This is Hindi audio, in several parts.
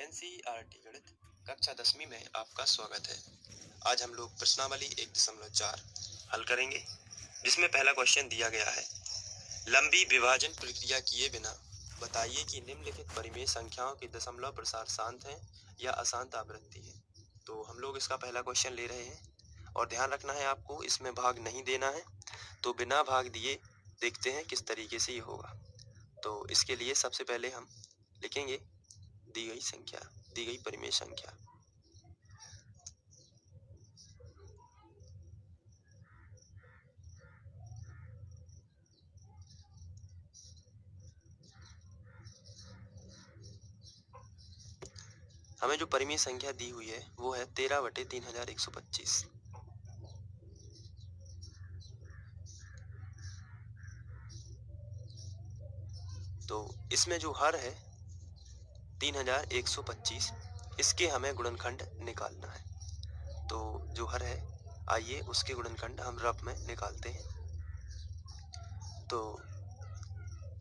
एनसीईआरटी गणित कक्षा 10वीं में आपका स्वागत है। आज हम लोग प्रश्नावली 1.4 हल करेंगे, जिसमें पहला क्वेश्चन दिया गया है, लंबी विभाजन प्रक्रिया किए बिना बताइए कि निम्नलिखित परिमेय संख्याओं के दशमलव प्रसार शांत है या अशांत आवृत्ति है। तो हम लोग इसका पहला क्वेश्चन ले रहे हैं और ध्यान रखना है आपको, इसमें भाग नहीं देना है। तो बिना भाग दिए देखते हैं किस तरीके से ये होगा। तो इसके लिए सबसे पहले हम लिखेंगे दी गई संख्या, दी गई परिमेय संख्या। हमें जो परिमेय संख्या दी हुई है वो है 13/3125। तो इसमें जो हर है 3125, इसके हमें गुणनखंड निकालना है। तो जो हर है, आइए उसके गुणनखंड हम रफ में निकालते हैं। तो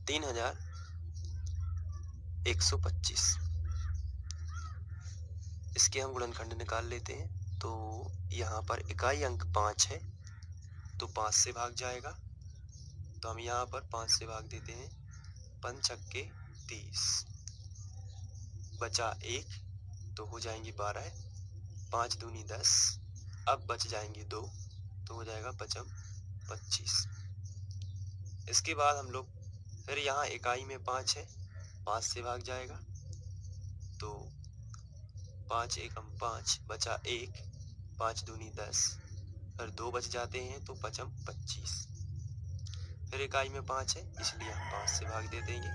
3125, इसके हम गुणनखंड निकाल लेते हैं। तो यहाँ पर इकाई अंक 5 है, तो 5 से भाग जाएगा। तो हम यहाँ पर 5 से भाग देते हैं। 5 छक्के 30, बचा 1, तो हो जाएंगे 12। 5 दूनी 10, अब बच जाएंगे 2, तो हो जाएगा 5 25। इसके बाद हम लोग फिर यहाँ इकाई में 5 है, 5 से भाग जाएगा। तो 5 एकम 5, बचा 1, 5 दूनी 10, फिर 2 बच जाते हैं, तो 5 25। फिर इकाई में 5 है, इसलिए हम 5 से भाग दे देंगे।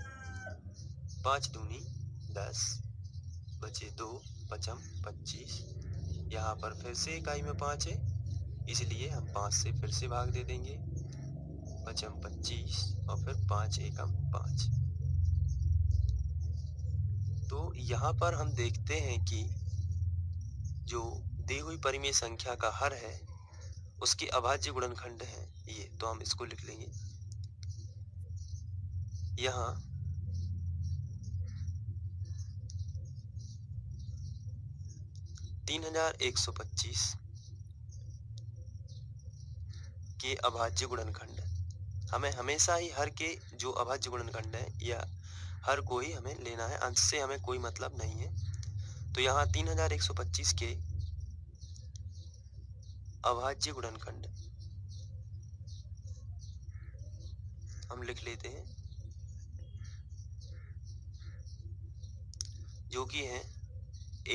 5 दूनी 10, बचे 2, 5 25। यहाँ पर फिर से इकाई में 5 है, इसलिए हम 5 से फिर से भाग दे देंगे। 5 25 और फिर 5 एकम 5। तो यहाँ पर हम देखते हैं कि जो दी हुई परिमेय संख्या का हर है उसके अभाज्य गुणनखंड है ये। तो हम इसको लिख लेंगे यहाँ 3125 के अभाज्य गुणनखंड। हमें हमेशा ही हर के जो अभाज्य गुणनखंड है या हर को ही हमें लेना है, अंश से हमें कोई मतलब नहीं है। तो यहाँ 3125 के अभाज्य गुणनखंड हम लिख लेते हैं, जो कि है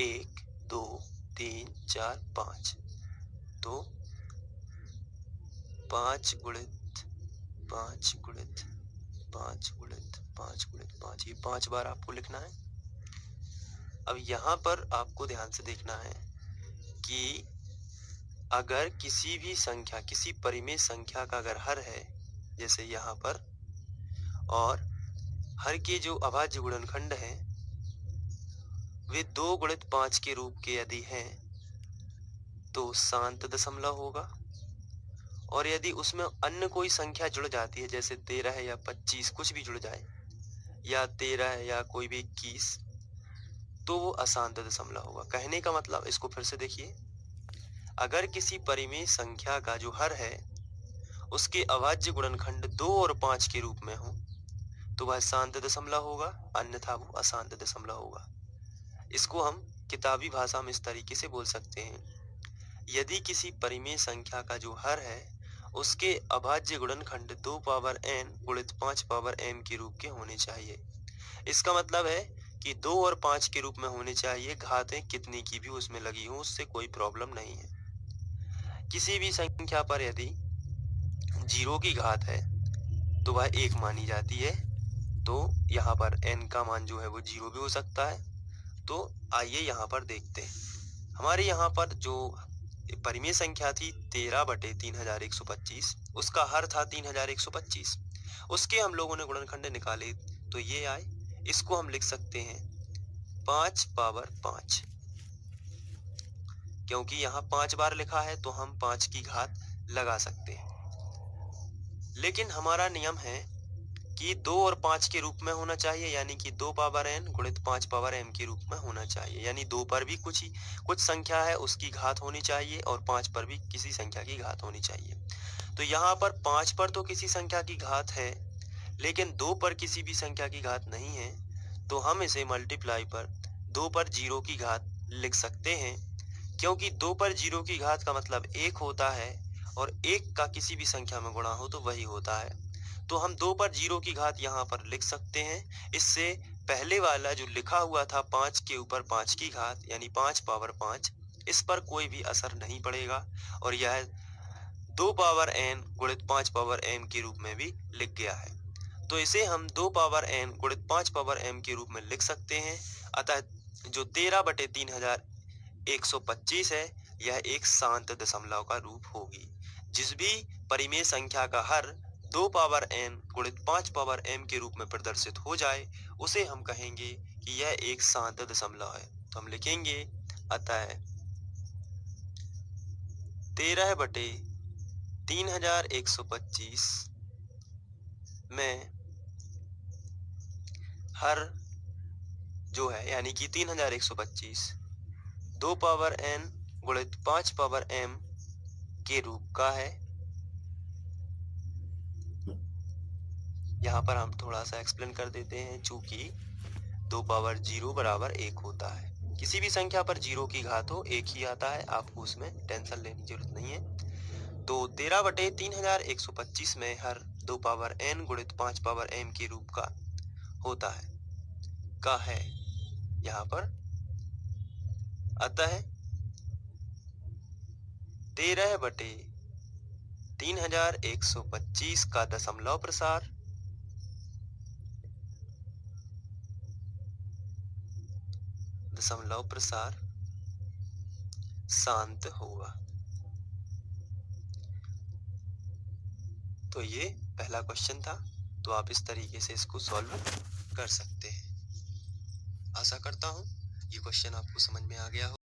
1 2 3 4 5। तो 5 गुणित 5 गुणित 5 गुणित 5 गुणित 5, ये 5 बार आपको लिखना है। अब यहाँ पर आपको ध्यान से देखना है कि अगर किसी भी संख्या, किसी परिमेय संख्या का अगर हर है, जैसे यहाँ पर, और हर के जो अभाज्य गुणनखंड हैं वे 2 गुणित 5 के रूप के यदि हैं तो शांत दशमलव होगा। और यदि उसमें अन्य कोई संख्या जुड़ जाती है, जैसे 13 या 25, कुछ भी जुड़ जाए, या 13 या कोई भी 21, तो वो अशांत दशमलव होगा। कहने का मतलब, इसको फिर से देखिए, अगर किसी परिमेय संख्या का जो हर है उसके अभाज्य गुणनखंड 2 और 5 के रूप में हो तो वह शांत दशमलव होगा, अन्यथा वो अशांत दशमलव होगा। इसको हम किताबी भाषा में इस तरीके से बोल सकते हैं, यदि किसी परिमेय संख्या का जो हर है उसके अभाज्य गुणनखंड 2 पावर n गुणित 5 पावर m के रूप के होने चाहिए। इसका मतलब है कि 2 और 5 के रूप में होने चाहिए, घातें कितनी की भी उसमें लगी हो, उससे कोई प्रॉब्लम नहीं है। किसी भी संख्या पर यदि 0 की घात है तो वह 1 मानी जाती है। तो यहाँ पर n का मान जो है वो 0 भी हो सकता है। तो आइए यहाँ पर देखते हैं, हमारे यहाँ पर जो परिमेय संख्या थी 13/3125, उसका हर था 3125। उसके हम लोगों ने गुणनखंड निकाले तो ये आए। इसको हम लिख सकते हैं 5 पावर 5, क्योंकि यहाँ 5 बार लिखा है तो हम 5 की घात लगा सकते हैं। लेकिन हमारा नियम है कि 2 और 5 के रूप में होना चाहिए, यानी कि 2 पावर n गुणित 5 पावर m के रूप में होना चाहिए, यानी 2 पर भी कुछ संख्या है उसकी घात होनी चाहिए और 5 पर भी किसी संख्या की घात होनी चाहिए। तो यहाँ पर 5 पर तो किसी संख्या की घात है, लेकिन 2 पर किसी भी संख्या की घात नहीं है, तो हम इसे मल्टीप्लाई पर 2 पर 0 की घात लिख सकते हैं, क्योंकि 2 पर 0 की घात का मतलब 1 होता है और 1 का किसी भी संख्या में गुणा हो तो वही होता है। तो हम 2 पर 0 की घात यहाँ पर लिख सकते हैं। इससे पहले वाला जो लिखा हुआ था 5 के ऊपर 5 की घात यानी 5 पावर 5, इस पर कोई भी असर नहीं पड़ेगा और यह 2 पावर n गुणित 5 पावर m के रूप में भी लिख गया है। तो इसे हम 2 पावर n गुणित 5 पावर m के रूप में लिख सकते हैं। अतः जो 13/3125 है, यह एक शांत दशमलव का रूप होगी। जिस भी परिमेय संख्या का हर 2 पावर n गुणित 5 पावर m के रूप में प्रदर्शित हो जाए, उसे हम कहेंगे कि यह एक शांत दशमलव है। तो हम लिखेंगे अतः 13/3125 में हर जो है यानी कि 3125 2 पावर n गुणित 5 पावर m के रूप का है। यहाँ पर हम थोड़ा सा एक्सप्लेन कर देते हैं, चूंकि 2 पावर 0 बराबर 1 होता है। किसी भी संख्या पर 0 की घात हो 1 ही आता है, आपको उसमें टेंशन लेने की जरूरत नहीं है। तो 13/3125 में हर 2 पावर n गुणित 5 पावर m के रूप का होता है, का है यहाँ पर। अतः 13/3125 का दशमलव प्रसार शांत होगा। तो ये पहला क्वेश्चन था, तो आप इस तरीके से इसको सॉल्व कर सकते हैं। आशा करता हूँ ये क्वेश्चन आपको समझ में आ गया हो।